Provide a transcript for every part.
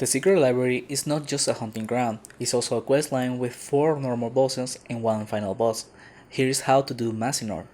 The secret library is not just a hunting ground, it's also a questline with 4 normal bosses and 1 final boss. Here is how to do Mazzinor.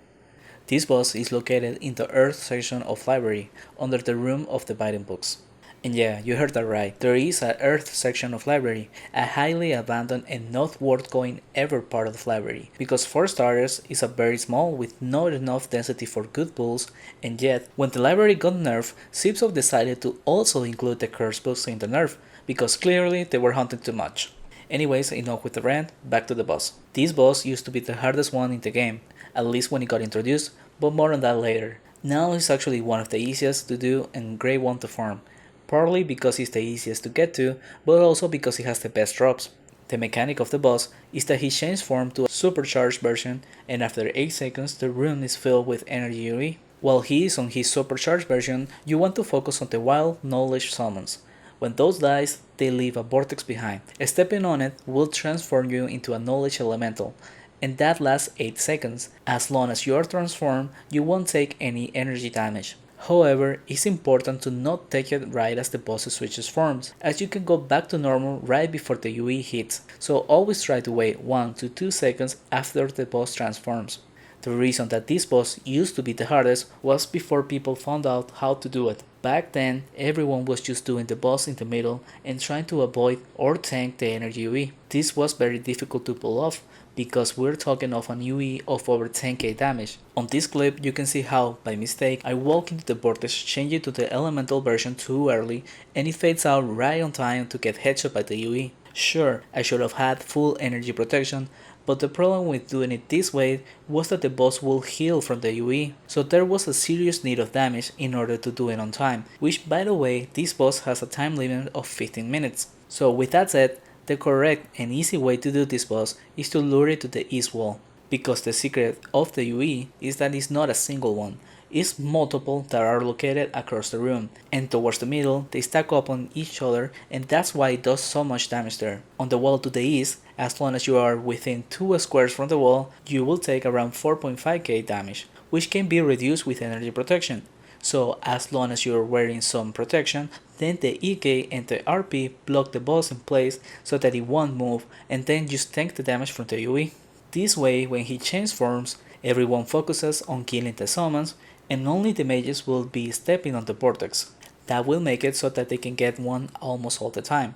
This boss is located in the Earth section of library, under the room of the Biden books. And yeah, you heard that right, there is a Earth section of library, a highly abandoned and not worth going ever part of the library, because for starters, it's a very small with not enough density for good pulls, and yet, when the library got nerfed, Zipsoft decided to also include the cursed books in the nerf, because clearly they were hunting too much. Anyways, enough with the rant, back to the boss. This boss used to be the hardest one in the game, at least when it got introduced, but more on that later. Now it's actually one of the easiest to do and great one to farm, partly because it's the easiest to get to, but also because it has the best drops. The mechanic of the boss is that he changes form to a supercharged version, and after 8 seconds the room is filled with energy UE. While he is on his supercharged version, you want to focus on the wild knowledge summons. When those dies, they leave a vortex behind. Stepping on it will transform you into a knowledge elemental, and that lasts 8 seconds. As long as you are transformed, you won't take any energy damage. However, it's important to not take it right as the boss switches forms, as you can go back to normal right before the UE hits, so always try to wait 1 to 2 seconds after the boss transforms. The reason that this boss used to be the hardest was before people found out how to do it. Back then, everyone was just doing the boss in the middle and trying to avoid or tank the energy UE. This was very difficult to pull off, because we're talking of an UE of over 10k damage. On this clip you can see how, by mistake, I walk into the vortex, change it to the elemental version too early, and it fades out right on time to get headshot by the UE. Sure, I should have had full energy protection, but the problem with doing it this way was that the boss will heal from the UE, so there was a serious need of damage in order to do it on time, which by the way, this boss has a time limit of 15 minutes. So with that said, the correct and easy way to do this boss is to lure it to the east wall, because the secret of the UE is that it's not a single one, it's multiple that are located across the room, and towards the middle they stack up on each other, and that's why it does so much damage there. On the wall to the east, as long as you are within 2 squares from the wall, you will take around 4.5k damage, which can be reduced with energy protection. So as long as you're wearing some protection, then the EK and the RP block the boss in place so that it won't move, and then just tank the damage from the UE. This way, when he changes forms, everyone focuses on killing the summons, and only the mages will be stepping on the vortex. That will make it so that they can get one almost all the time.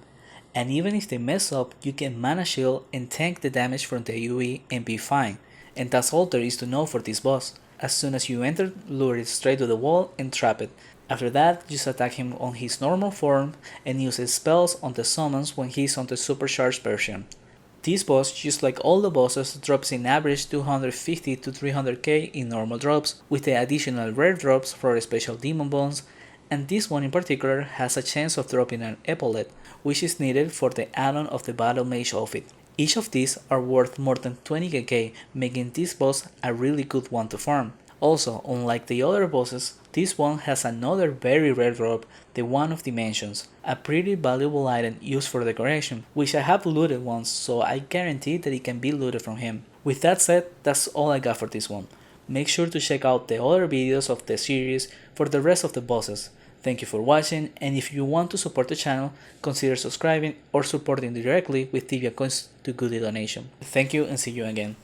And even if they mess up, you can mana shield and tank the damage from the UE and be fine. And that's all there is to know for this boss. As soon as you enter, lure it straight to the wall and trap it. After that, just attack him on his normal form and use his spells on the summons when he's on the supercharged version. This boss, just like all the bosses, drops in average 250 to 300k in normal drops, with the additional rare drops for special demon bones, and this one in particular has a chance of dropping an epaulette, which is needed for the add-on of the battle mage outfit. Each of these are worth more than 20k, making this boss a really good one to farm. Also, unlike the other bosses, this one has another very rare drop, the One of Dimensions, a pretty valuable item used for decoration, which I have looted once, so I guarantee that it can be looted from him. With that said, that's all I got for this one. Make sure to check out the other videos of the series for the rest of the bosses. Thank you for watching, and if you want to support the channel, consider subscribing or supporting directly with Tibia coins to Gudii donation. Thank you and see you again.